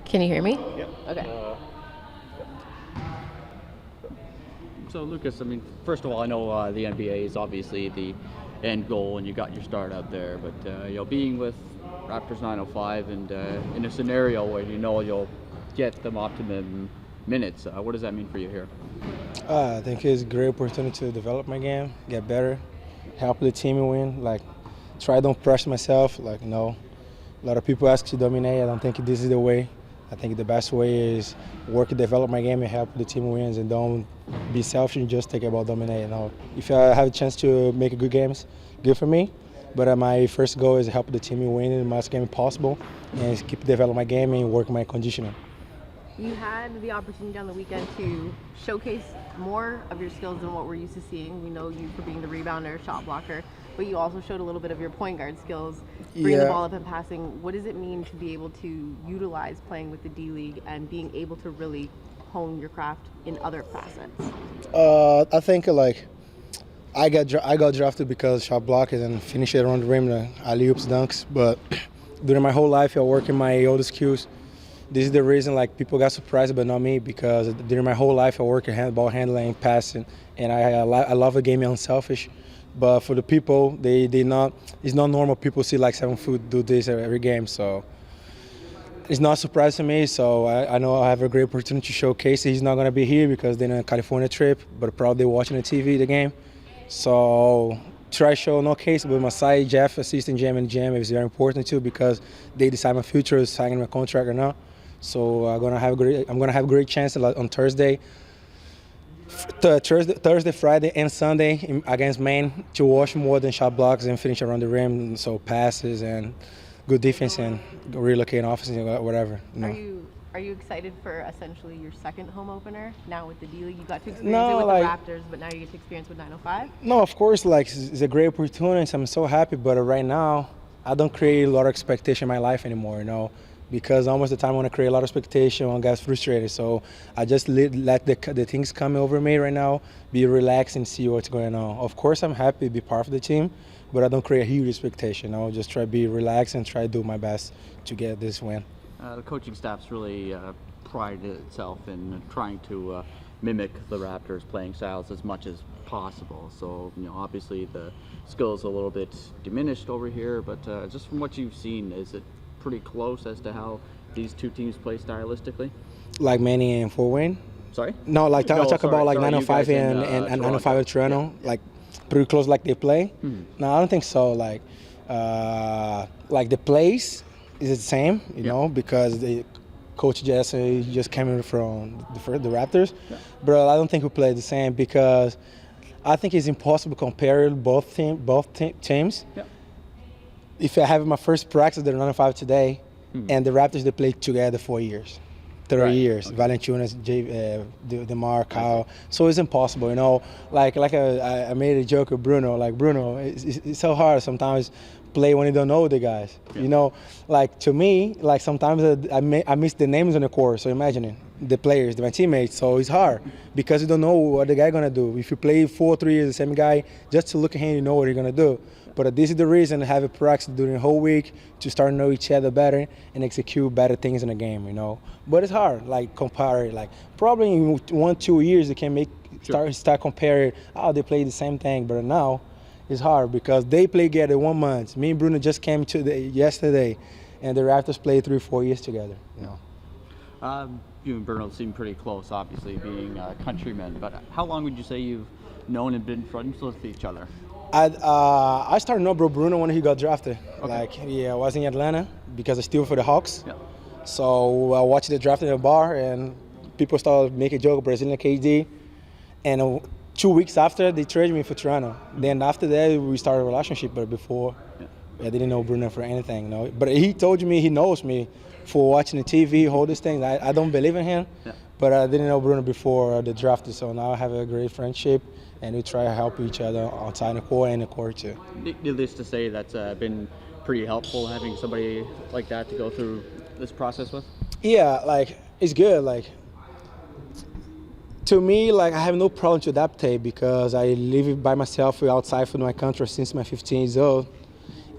Can you hear me? Yep. Okay. So Lucas, I mean, first of all, I know the NBA is obviously the end goal, and you got your start out there. But being with Raptors 905 and in a scenario where you know you'll get them optimum minutes, what does that mean for you here? I think it's a great opportunity to develop my game, get better, help the team win. Like, try don't pressure myself. Like, a lot of people ask to dominate. I don't think this is the way. I think the best way is work and develop my game and help the team wins, and don't be selfish and just think about dominate. If I have a chance to make a good games, good for me. But my first goal is help the team win in the most game possible and keep develop my game and work my conditioning. You had the opportunity on the weekend to showcase more of your skills than what we're used to seeing. We know you for being the rebounder, shot blocker, but you also showed a little bit of your point guard skills, bringing the ball up and passing. What does it mean to be able to utilize playing with the D-League and being able to really hone your craft in other facets? I think I got drafted because shot blocking and finish it around the rim, alley-oops, dunks. But during my whole life, I work in my old skills. This is the reason people got surprised, but not me, because during my whole life I work in ball handling, passing, and I love the game. I'm unselfish. But for the people, it's not normal. People see 7 foot do this every game, so it's not a surprise to me. So I know I have a great opportunity to showcase it. He's not gonna be here because they're on a California trip, but probably watching the TV the game. So try show no case with my side, Jeff, assistant GM and GM is very important too, because they decide my future, signing my contract or not. So I'm gonna have a great chance on Thursday, Friday, and Sunday against Maine to watch more than shot blocks and finish around the rim. So passes and good defense and relocate offense and whatever. Are you excited for essentially your second home opener now with the D-League? You got to experience it with the Raptors, but now you get to experience with 905? No, of course, it's a great opportunity. I'm so happy, but right now I don't create a lot of expectation in my life anymore, because almost the time I want to create a lot of expectation, I get frustrated. So I just let the things come over me right now, be relaxed and see what's going on. Of course, I'm happy to be part of the team, but I don't create a huge expectation. I'll just try to be relaxed and try to do my best to get this win. The coaching staff's really prided itself in trying to mimic the Raptors' playing styles as much as possible. So, obviously the skill's a little bit diminished over here, but just from what you've seen, is it pretty close as to how these two teams play stylistically? Like Manny and Fort Wayne? Sorry? No, talk about 905 and 905 at Toronto, yeah. Pretty close like they play? Mm-hmm. No, I don't think so. The plays is the same, because the Coach Jesse just came in from the Raptors. Yeah. But I don't think we play the same, because I think it's impossible to compare both teams. Yeah. If I have my first practice, the 905 today, and the Raptors, they played together 4 years. 30 years, okay. Valanciunas, DeMar, Kyle. So it's impossible, I made a joke with Bruno. Bruno, it's so hard sometimes play when you don't know the guys. Yeah. To me, sometimes I miss the names on the court. So imagine it, the players, my teammates. So it's hard because you don't know what the guy gonna do. If you play 4-3 years the same guy, just to look at him, you know what you're gonna do. But this is the reason to have a practice during the whole week to start to know each other better and execute better things in the game, But it's hard, compare. Probably in 1-2 years you can start comparing. Oh, they play the same thing, but now it's hard because they play together 1 month. Me and Bruno just came yesterday, and the Raptors played 3-4 years together. You and Bruno seem pretty close, obviously being countrymen. But how long would you say you've known and been friends with each other? I started knowing Bruno when he got drafted. Okay. I was in Atlanta because I still for the Hawks. Yeah. So I watched the draft in the bar, and people started making a joke, Brazilian KD. And 2 weeks after, they traded me for Toronto. Then after that, we started a relationship. But before, I didn't know Bruno for anything. But he told me he knows me for watching the TV, all these things. I don't believe in him, but I didn't know Bruno before the draft. So now I have a great friendship, and we try to help each other outside the court and the court too. Needless to say, that's been pretty helpful having somebody like that to go through this process with? Yeah, it's good. To me, I have no problem to adapt because I live by myself outside from my country since my 15 years old.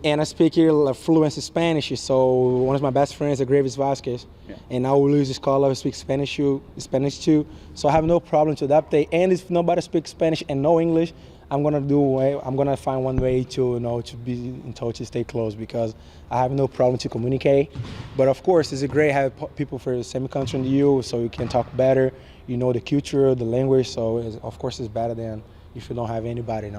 and I speak here fluent Spanish. So one of my best friends is Gravis Vasquez, and now Luis Escola speaks Spanish too. So I have no problem to adapt. And if nobody speaks Spanish and no English, I'm gonna find one way to to be in touch and stay close, because I have no problem to communicate. But of course, it's great to have people from the same country in you, so you can talk better. You know the culture, the language. So of course, it's better than if you don't have anybody.